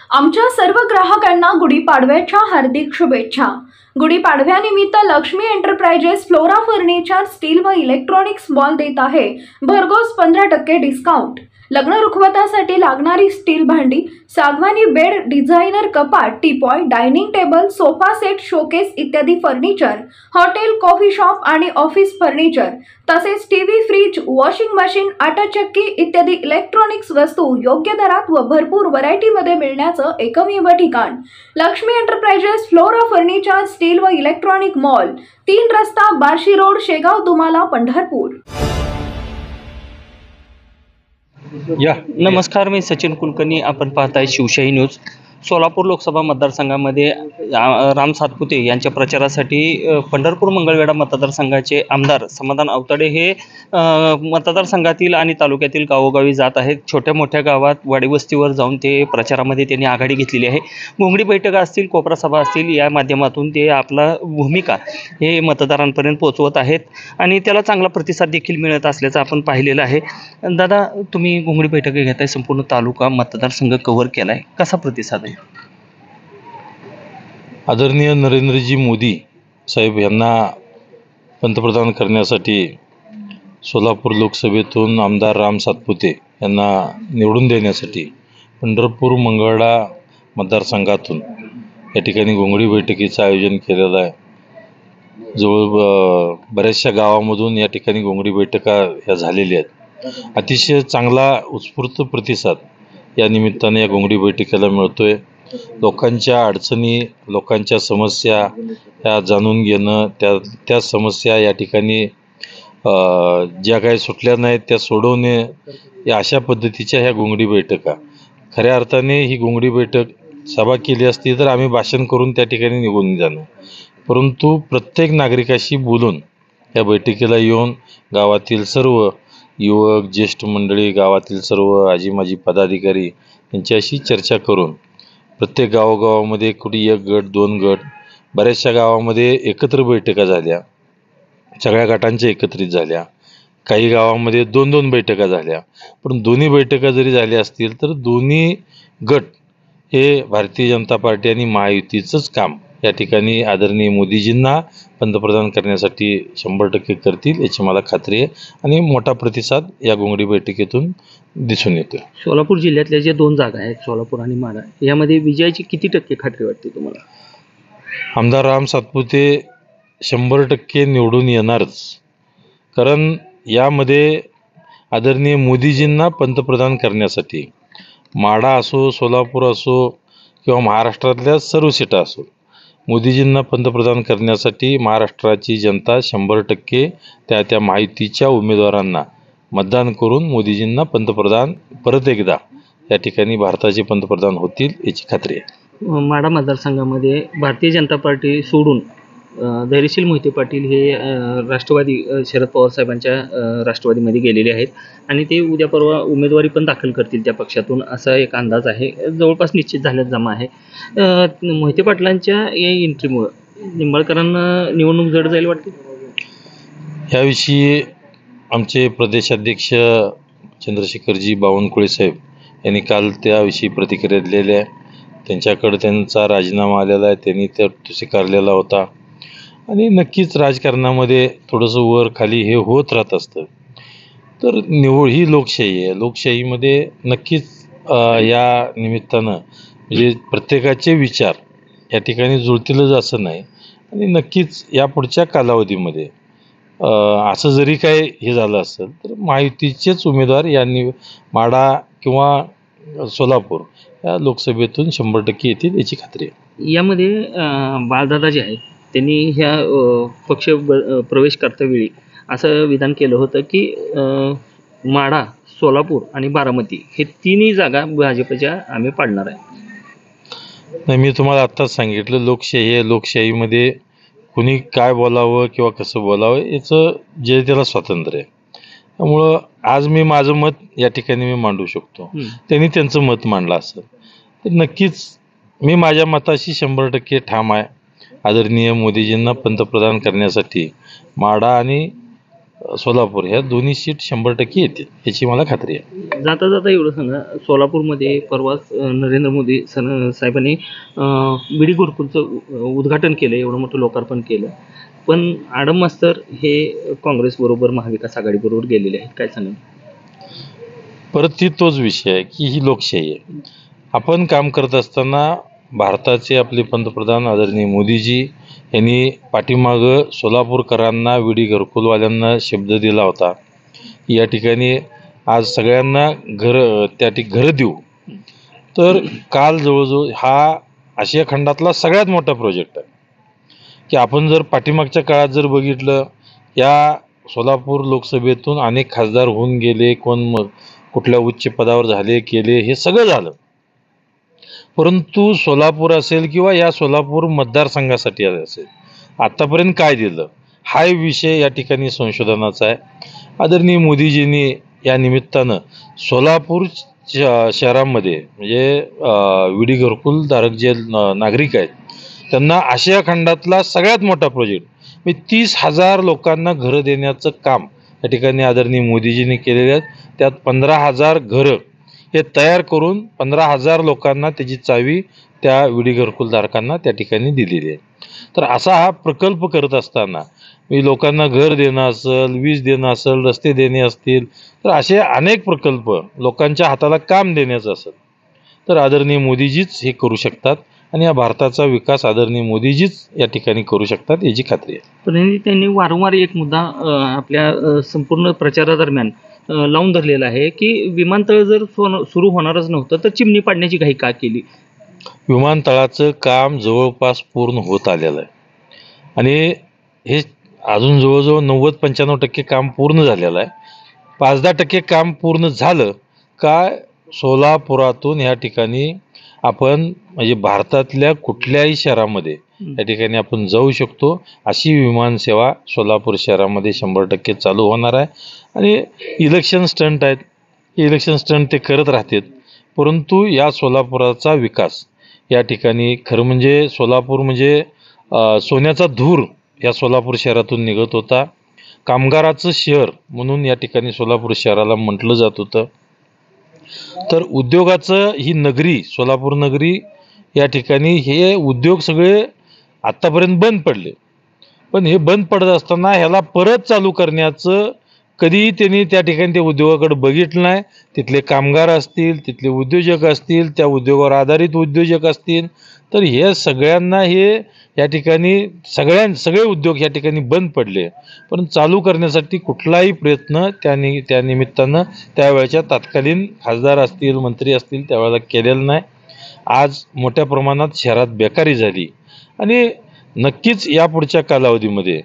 आमच्या सर्व ग्राहकांना गुढीपाडव्याच्या हार्दिक शुभेच्छा। गुढीपाडव्यानिमित्त Lakshmi enterprises Flora furniture steel व इलेक्ट्रॉनिक्स मॉल देत आहे भरघोस 15% डिस्काउंट। लग्न रुखवतासाठी लागणारी स्टील भांडी, सागवानी बेड, डिझायनर कपाट, teapoy, dining table, sofa set, showcase इत्यादी फर्निचर, हॉटेल, कॉफी शॉप आणि ऑफिस फर्निचर, तसेच टीव्ही, फ्रीज, वॉशिंग मशीन, आटा चक्की इत्यादी इलेक्ट्रॉनिक्स वस्तू योग्य दरात व भरपूर व्हरायटीमध्ये मिळण्याचं एकमेव ठिकाण Lakshmi enterprises Flora furniture steel व इलेक्ट्रॉनिक मॉल, 3 रस्ता, बार्शी रोड, शेगाव, दुमाला, पंढरपूर। नमस्कार, मी सचिन कुलकर्णी। आपण पाहताय शिवशाही न्यूज। सोलापूर लोकसभा मतदारसंघामध्ये राम सातपुते यांच्या प्रचारासाठी पंढरपूर मंगळवेढा मतदारसंघाचे आमदार समाधान अवताडे हे मतदारसंघातील आणि तालुक्यातील गावोगावी जात आहेत। छोट्या मोठ्या गावात वाडीवस्तीवर जाऊन ते प्रचारामध्ये त्यांनी आघाडी घेतलेली आहे। मुंगडी बैठका असतील, कोपरा सभा असतील, या माध्यमातून ते आपला भूमिका हे मतदारांपर्यंत पोहोचवत आहेत आणि त्याला चांगला प्रतिसाद देखील मिळत असल्याचं आपण पाहिलेलं आहे। दादा, तुम्ही मुंगडी बैठक घेताय, संपूर्ण तालुका मतदारसंघ कव्हर केलाय, कसा प्रतिसाद आहे? आदरणीय नरेंद्रजी मोदी साहेब यांना पंतप्रधान करण्यासाठी सोलापूर लोकसभेतून आमदार राम सातपुते यांना निवडून देण्यासाठी पंढरपूर मंगळवेढा मतदारसंघातून या ठिकाणी घोंगडी बैठकीचं आयोजन केलेलं आहे। जवळ बऱ्याचशा गावामधून या ठिकाणी घोंगडी बैठका ह्या झालेल्या आहेत। अतिशय चांगला उत्स्फूर्त प्रतिसाद या निमित्ताने या घोंगडी बैठकीला मिळतोय। लोकांच्या अडचणी, लोकांच्या समस्या ह्या जाणून घेणं, त्या समस्या या ठिकाणी ज्या काही सुटल्या नाहीत त्या सोडवणे, या अशा पद्धतीच्या ह्या घोंगडी बैठका। खऱ्या अर्थाने ही घोंगडी बैठक सभा केली असती तर आम्ही भाषण करून त्या ठिकाणी निघून जाणं, परंतु प्रत्येक नागरिकाशी बोलून या बैठकीला येऊन गावातील सर्व युवक, ज्येष्ठ मंडळी, गावातील सर्व आजी माजी पदाधिकारी यांच्याशी चर्चा करून प्रत्येक गावोगावामध्ये कुठे 1 गट 2 गट, बऱ्याचशा गावामध्ये एकत्र बैठका झाल्या, सगळ्या गटांच्या एकत्रित झाल्या, काही गावामध्ये 2-2 बैठका झाल्या। पण दोन्ही बैठका जरी झाल्या असतील तर दोन्ही गट हे भारतीय जनता पार्टी आणि महायुतीचंच काम या ठिकाणी आदरणीय मोदीजींना पंतप्रधान करण्यासाठी 100% करतील याची मला खात्री आहे आणि मोठा प्रतिसाद या घोंगडी बैठकीतून दिसून येतो। सोलापूर जिल्ह्यातल्या जे 2 जागा आहेत, सोलापूर आणि माढा, यामध्ये विजयाची किती टक्के खात्री वाटते तुम्हाला? आमदार राम सातपुते 100% निवडून येणारच, कारण यामध्ये आदरणीय मोदीजींना पंतप्रधान करण्यासाठी माढा असो, सोलापूर असो किंवा महाराष्ट्रातल्या सर्व सीटा असो, मोदीजींना पंतप्रधान करण्यासाठी महाराष्ट्राची जनता 100% त्या महायुतीच्या उमेदवारांना मतदान करून मोदीजींना पंतप्रधान परत एकदा या ठिकाणी भारताचे पंतप्रधान होतील याची खात्री आहे। माढा मतदारसंघामध्ये भारतीय जनता पार्टी सोडून धैर्यशील मोहिते पाटील हे राष्ट्रवादी शरद पवार साहेबांच्या राष्ट्रवादीमध्ये गेलेले आहेत आणि ते उद्या परवा उमेदवारी पण दाखल करतील त्या पक्षातून, असा एक अंदाज आहे, जवळपास निश्चित झाल्यात जमा आहे। मोहिते पाटलांच्या या एंट्रीमुळं निंबाळकरांना निवडणूक जड जाईल वाटते? ह्याविषयी आमचे प्रदेशाध्यक्ष चंद्रशेखरजी बावनकुळे साहेब यांनी काल त्याविषयी प्रतिक्रिया दिलेली आहे। त्यांच्याकडे त्यांचा राजीनामा आलेला आहे, त्यांनी तो स्वीकारलेला होता आणि नक्कीच राजकारणामध्ये थोडंसं वर खाली हे होत राहत असतं। तर निवड ही लोकशाही आहे, लोकशाहीमध्ये नक्कीच या निमित्तानं म्हणजे प्रत्येकाचे विचार या ठिकाणी जुळतीलच असं नाही आणि नक्कीच या पुढच्या कालावधीमध्ये असं जरी काय हे झालं असेल तर महायुतीचेच उमेदवार यांनी माढा किंवा सोलापूर या लोकसभेतून 100% येतील याची खात्री आहे। यामध्ये बाळदादा जे आहेत त्यांनी ह्या पक्ष प्रवेश करतावेळी असं विधान केलं होतं की माढा, सोलापूर आणि बारामती हे 3ही जागा भाजपच्या आम्ही पाडणार आहे। नाही, मी तुम्हाला आत्ताच सांगितलं, लोकशाही आहे, लोकशाहीमध्ये कुणी काय बोलावं किंवा कसं बोलावं याचं जे त्याला स्वातंत्र्य आहे, त्यामुळं आज मी माझं मत या ठिकाणी मी मांडू शकतो, त्यांनी त्यांचं मत मांडलं असेल तर नक्कीच मी माझ्या मताशी 100% ठाम आहे। आदरणीय मोदीजींना पंतप्रधान करण्यासाठी माढा आणि सोलापूर ह्या दोन्ही सीट 100% येतील याची मला खात्री आहे. जाता जाता एवढं सांगा, सोलापूरमध्ये परवाच नरेंद्र मोदी साहेबांनी बीडी गुरुकुलचं उद्घाटन केलं, एवढं मोठं लोकार्पण केलं, पण आडम मास्तर हे काँग्रेसबरोबर महाविकास आघाडीबरोबर गेलेले आहेत, काय सांगाल? परत तोच विषय आहे की ही लोकशाही आहे. आपण काम करत असताना भारताचे आपले पंतप्रधान आदरणीय मोदीजी यांनी पाठीमागं सोलापूरकरांना बीडी घरकुलवाल्यांना शब्द दिला होता, या ठिकाणी आज सगळ्यांना घरं देऊ. तर काल जवळजवळ हा आशिया खंडातला सगळ्यात मोठा प्रोजेक्ट आहे की आपण जर पाठीमागच्या काळात जर बघितलं, या सोलापूर लोकसभेतून अनेक खासदार होऊन गेले, कुठल्या उच्च पदावर झाले केले, हे सगळं झालं, परंतु सोलापूर असेल किंवा या सोलापूर मतदारसंघासाठी असेल आत्तापर्यंत काय दिलं, हा विषय या ठिकाणी संशोधनाचा आहे. आदरणीय मोदीजींनी या निमित्तानं सोलापूर शहरामध्ये म्हणजे बीडी घरकुलधारक जे नागरिक आहेत त्यांना आशिया खंडातला सगळ्यात मोठा प्रोजेक्ट म्हणजे 30,000 लोकांना घरं देण्याचं काम या ठिकाणी आदरणीय मोदीजींनी केलेले आहेत. त्यात 15,000 घरं हे तयार करून 15,000 लोकांना त्याची चावी त्या बीडी घरकुलधारकांना त्या ठिकाणी दिलेली आहे. तर असा हा प्रकल्प करत असताना लोकांना घर देणं असेल, वीज देणं असेल, रस्ते देणे असतील, तर असे अनेक प्रकल्प लोकांच्या हाताला काम देण्याचं असेल तर आदरणीय मोदीजीच हे करू शकतात आणि या भारताचा विकास आदरणीय मोदीजीच या ठिकाणी करू शकतात याची खात्री आहे. पण त्यांनी वारंवार एक मुद्दा आपल्या संपूर्ण प्रचारादरम्यान लावून धरलेला आहे की विमानतळ जर सुरू होणारच नव्हतं तर चिमणी पाडण्याची घाई का केली? विमानतळाचं काम जवळपास पूर्ण होत आलेलं आहे आणि हे अजून जवळजवळ 90-95% काम पूर्ण झालेलं आहे. 5-10% काम पूर्ण झालं का सोलापुरातून या ठिकाणी आपण म्हणजे भारतातल्या कुठल्याही शहरामध्ये या ठिकाणी आपण जाऊ शकतो, अशी विमानसेवा सोलापूर शहरामध्ये 100% चालू होणार आहे. आणि इलेक्शन स्टंट आहेत, इलेक्शन स्टंट ते करत राहतात, परंतु या सोलापुराचा विकास या ठिकाणी खरं म्हणजे सोलापूर म्हणजे सोन्याचा धूर या सोलापूर शहरातून निघत होता. कामगाराचं शहर म्हणून या ठिकाणी सोलापूर शहराला म्हटलं जात होतं. तर उद्योगाचं ही नगरी सोलापूर नगरी या ठिकाणी हे उद्योग सगळे आत्तापर्यंत बंद पडले, पण हे बंद पडत असताना ह्याला परत चालू करण्याचं कधीही त्यांनी त्या ठिकाणी त्या उद्योगाकडे बघितलं नाही. तिथले कामगार असतील, तिथले उद्योजक असतील, त्या उद्योगावर आधारित उद्योजक असतील, तर हे सगळ्यांना हे या ठिकाणी सगळे उद्योग या ठिकाणी बंद पडले, पण चालू करण्यासाठी कुठलाही प्रयत्न त्या निमित्तानं त्यावेळच्या तत्कालीन खासदार असतील, मंत्री असतील त्यावेळेला केलेला नाही. आज मोठ्या प्रमाणात शहरात बेकारी झाली आणि नक्कीच यापुढच्या कालावधीमध्ये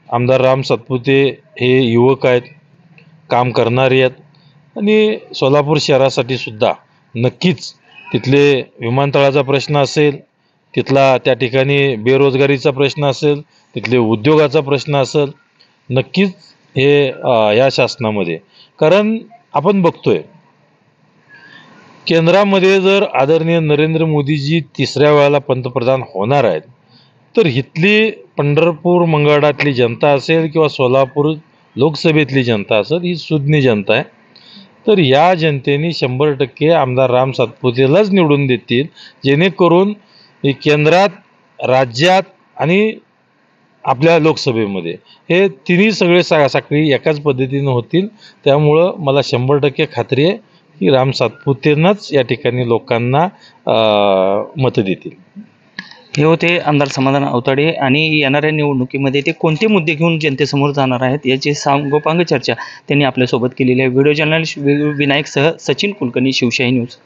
आमदार राम सातपुते हे युवक आहेत, काम करणारे आहेत आणि सोलापूर शहरासाठी सुद्धा नक्कीच तिथले विमानतळाचा प्रश्न असेल, तिथला त्या ठिकाणी बेरोजगारीचा प्रश्न असेल, तिथले उद्योगाचा प्रश्न असेल, नक्कीच हे या शासनामध्ये, कारण आपण बघतोय केंद्रामध्ये जर आदरणीय नरेंद्र मोदीजी 3ऱ्या वेळेला पंतप्रधान होणार आहेत तर इथली पंढरपूर मंगळातली जनता असेल किंवा सोलापूर लोकसभेतली जनता असेल ही सुज्ञ जनता आहे. तर या जनतेने 100% आमदार राम सातपुतेलाच निवडून देतील, जेणेकरून केंद्रात, राज्यात आणि आपल्या लोकसभेमध्ये हे तिन्ही सगळे साखळी एकाच पद्धतीनं होतील. त्यामुळं मला 100% खात्री आहे की राम सातपुतेंनाच या ठिकाणी लोकांना मतं देतील. हे होते आमदार समाधान अवताडे आणि येणाऱ्या निवडणुकीमध्ये ते कोणते मुद्दे घेऊन जनतेसमोर जाणार आहेत याची सांगोपांग चर्चा त्यांनी आपल्यासोबत केलेली आहे. व्हिडिओ जर्नलिस्ट विनायकसह सचिन कुलकर्णी, शिवशाही न्यूज.